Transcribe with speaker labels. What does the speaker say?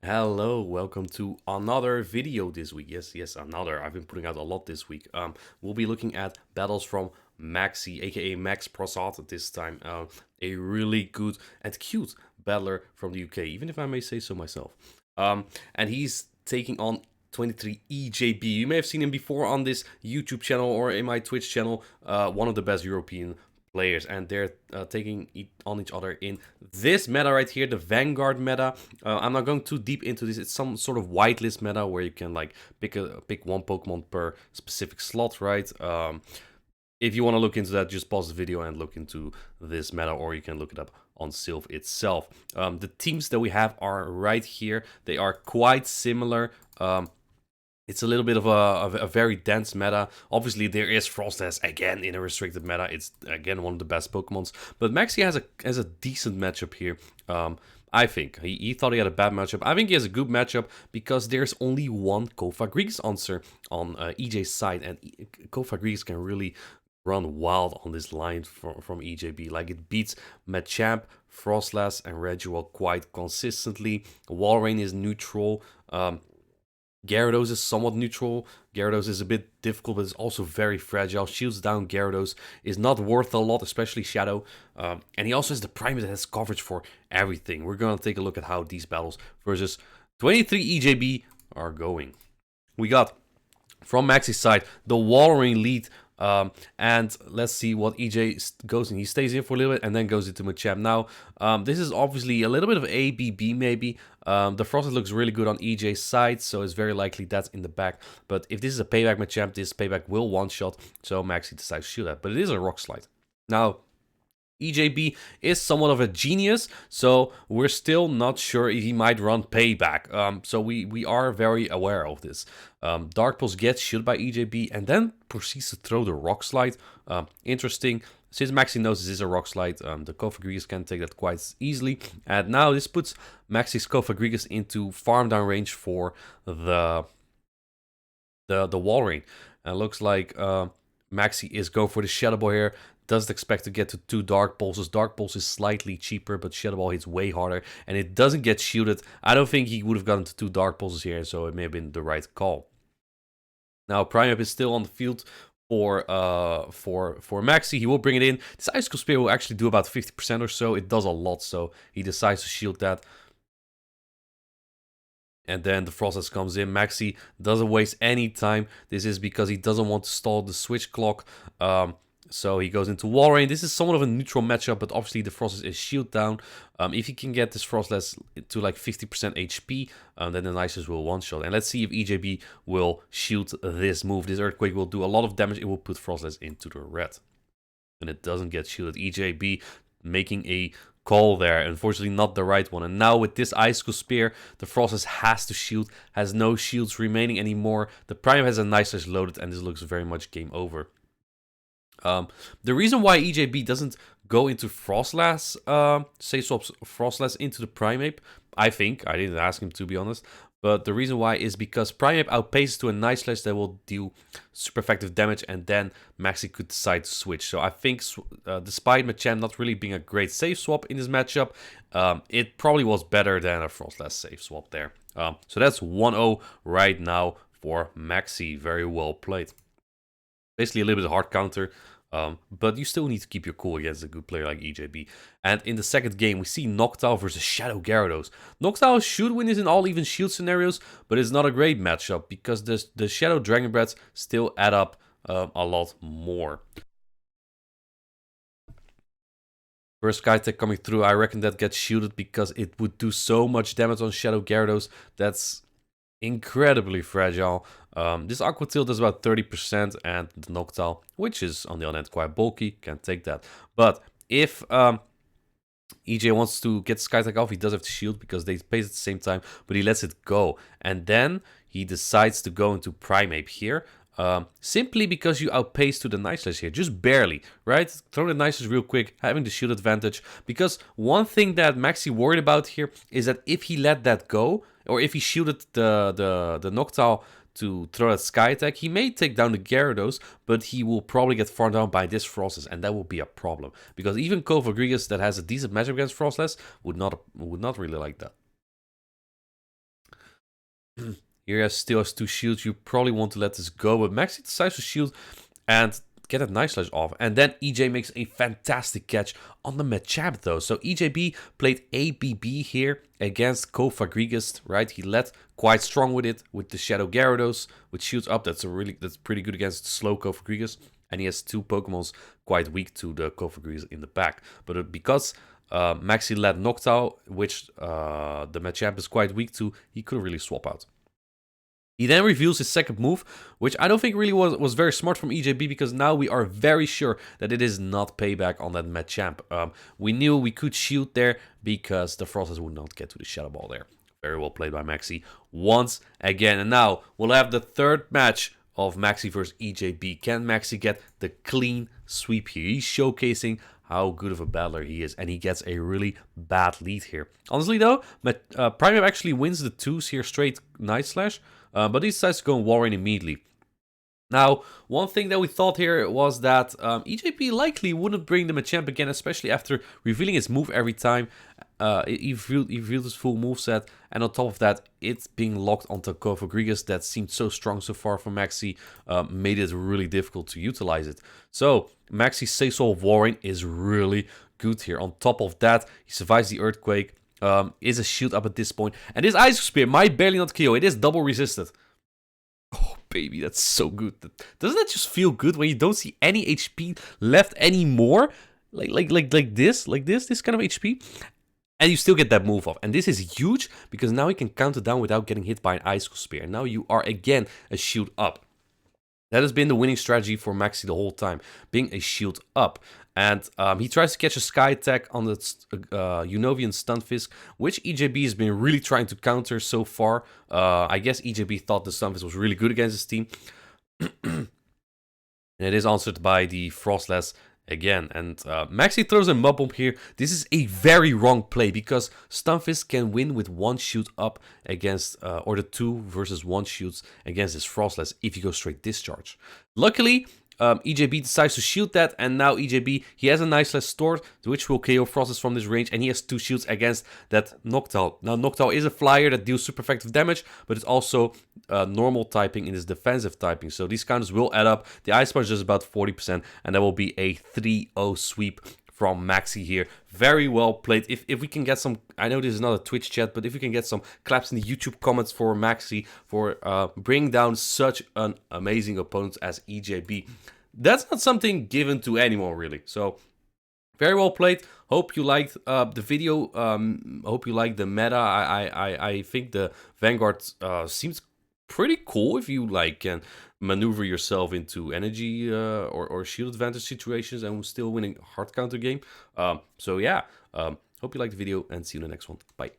Speaker 1: Hello, welcome to another video this week. Yes, another. I've been putting out a lot this week. We'll be looking at battles from Maxy, aka Max Prasad this time. A really good and cute battler from the UK, even if I may say so myself. And he's taking on 23 EJB. You may have seen him before on this YouTube channel or in my Twitch channel. One of the best European players, and they're taking on each other in this meta right here, the Vanguard meta. I'm not going too deep into this. It's some sort of whitelist meta where you can like pick one Pokemon per specific slot, right? If you want to look into that, just pause the video and look into this meta, or you can look it up on Sylph itself. The teams that we have are right here. They are quite similar. It's a little bit of a very dense meta. Obviously, there is Frostlass again in a restricted meta. It's again one of the best Pokemons. But Maxi has a decent matchup here. I think he thought he had a bad matchup. I think he has a good matchup because there's only one Kofagrigus answer on EJ's side, and Kofagrigus can really run wild on this line from EJB. Like, it beats Machamp, Frostlass, and Regiral quite consistently. Walrein is neutral. Gyarados is somewhat neutral. Gyarados is a bit difficult, but it's also very fragile. Shields down Gyarados is not worth a lot, especially Shadow. And he also has the Primeape that has coverage for everything. We're going to take a look at how these battles versus 23 EJB are going. We got, from Maxy's side, the Walrein lead. And let's see what EJ goes in. He stays in for a little bit and then goes into Machamp. Now, this is obviously a little bit of ABB maybe. The Frosted looks really good on EJ's side, so it's very likely that's in the back. But if this is a payback Machamp, this payback will one-shot, so Maxy decides to shoot that. But it is a Rock Slide. Now, EJB is somewhat of a genius, so we're still not sure if he might run payback. So we are very aware of this. Dark Pulse gets shot by EJB and then proceeds to throw the Rock Slide. Interesting. Since Maxy knows this is a Rock Slide, the Kofagrigus can take that quite easily. And now this puts Maxy's Kofagrigus into farm down range for the Walrein. And looks like Maxy is going for the Shadow Ball here. Doesn't expect to get to 2 Dark Pulses. Dark Pulse is slightly cheaper, but Shadow Ball hits way harder, and it doesn't get shielded. I don't think he would have gotten to 2 Dark Pulses here, so it may have been the right call. Now, Primeape is still on the field for Maxy. He will bring it in. This Icicle Spear will actually do about 50% or so. It does a lot, so he decides to shield that. And then the Frostlass comes in. Maxy doesn't waste any time. This is because he doesn't want to stall the switch clock. So he goes into Walrein. This is somewhat of a neutral matchup, but obviously the Frostlass is shield down. If he can get this Frostlass to like 50% HP, then the Nisus will one-shot. And let's see if EJB will shield this move. This Earthquake will do a lot of damage. It will put Frostlass into the red. And it doesn't get shielded. EJB making a call there. Unfortunately, not the right one. And now with this Icicle Spear, the Frostlass has to shield. Has no shields remaining anymore. The Prime has a Nisus loaded, and this looks very much game over. The reason why EJB doesn't go into Frostlass, say swaps Frostlass into the Primeape, I think, I didn't ask him to be honest, but the reason why is because Primeape outpaces to a Night Slash that will deal super effective damage, and then Maxy could decide to switch. So I think, despite Machamp not really being a great safe swap in this matchup, it probably was better than a Frostlass safe swap there. So that's 1-0 right now for Maxy. Very well played. Basically a little bit of hard counter, but you still need to keep your cool against a good player like EJB. And in the second game, we see Noctowl versus Shadow Gyarados. Noctowl should win this in all even shield scenarios, but it's not a great matchup because the Shadow Dragon Breaths still add up a lot more. First Sky Tech coming through, I reckon that gets shielded because it would do so much damage on Shadow Gyarados. That's incredibly fragile. This Aqua Tail does about 30%, and the Noctowl, which is on the other hand quite bulky, can take that. But if EJ wants to get Skytech off, he does have to shield because they pace at the same time, but he lets it go. And then he decides to go into Primeape here. Simply because you outpace to the Night Slash here, just barely, right? Throw the Night Slash real quick, having the shield advantage. Because one thing that Maxy worried about here is that if he let that go, or if he shielded the Noctowl to throw that Sky Attack, he may take down the Gyarados, but he will probably get farmed down by this Frostlass, and that will be a problem. Because even Kofagrigus that has a decent matchup against Frostlass would not really like that. Here he still has 2 shields. You probably want to let this go, but Maxy decides to shield and get a nice slash off. And then EJ makes a fantastic catch on the Machamp though. So EJB played ABB here against Cofagrigus, right? He led quite strong with it, with the Shadow Gyarados, with shields up. That's pretty good against slow Cofagrigus. And he has 2 Pokemons quite weak to the Cofagrigus in the back. But because Maxy led Noctowl, which the Machamp is quite weak to, he couldn't really swap out. He then reveals his second move, which I don't think really was very smart from EJB, because now we are very sure that it is not payback on that Machamp. We knew we could shield there because the Frostless would not get to the Shadow Ball there. Very well played by Maxy once again. And now we'll have the third match of Maxy versus EJB. Can Maxy get the clean sweep here? He's showcasing how good of a battler he is, and he gets a really bad lead here. Honestly though, Primeape actually wins the 2s here straight Night Slash. But he decides to go and Warren immediately. Now, one thing that we thought here was that EJP likely wouldn't bring the Machamp again, especially after revealing his move every time. He revealed his full moveset, and on top of that, it being locked onto Cofagrigus that seemed so strong so far for Maxy made it really difficult to utilize it. So, Maxy's Saisol Warren is really good here. On top of that, he survives the Earthquake. Is a shield up at this point. And this Ice Spear might barely not KO. It is double resisted. Oh, baby, that's so good. Doesn't that just feel good when you don't see any HP left anymore? Like this kind of HP? And you still get that move off. And this is huge because now you can counter down without getting hit by an Ice Spear. And now you are again a shield up. That has been the winning strategy for Maxy the whole time, being a shield up. And he tries to catch a Sky Attack on the Unovian Stunfisk, which EJB has been really trying to counter so far. I guess EJB thought the Stunfisk was really good against his team. And it is answered by the Frostless again. And Maxy throws a Mud Bomb here. This is a very wrong play because Stunfisk can win with 1 shield up against, or the 2 versus 1 shields against his Frostless if you go straight Discharge. Luckily, EJB decides to shield that, and now EJB, he has a Night Slash stored, which will KO Frostless from this range, and he has 2 shields against that Noctowl. Now, Noctowl is a flyer that deals super effective damage, but it's also normal typing in his defensive typing, so these counters will add up. The Ice Punch is about 40%, and that will be a 3-0 sweep from Maxy here. Very well played. If we can get some, I know this is not a Twitch chat, but if we can get some claps in the YouTube comments for Maxy for bringing down such an amazing opponent as EJB. That's not something given to anyone really. So very well played. Hope you liked the video. Hope you liked the meta. I think the Vanguard seems pretty cool if you like can maneuver yourself into energy or shield advantage situations and still winning hard counter game. So yeah, hope you liked the video and see you in the next one. Bye.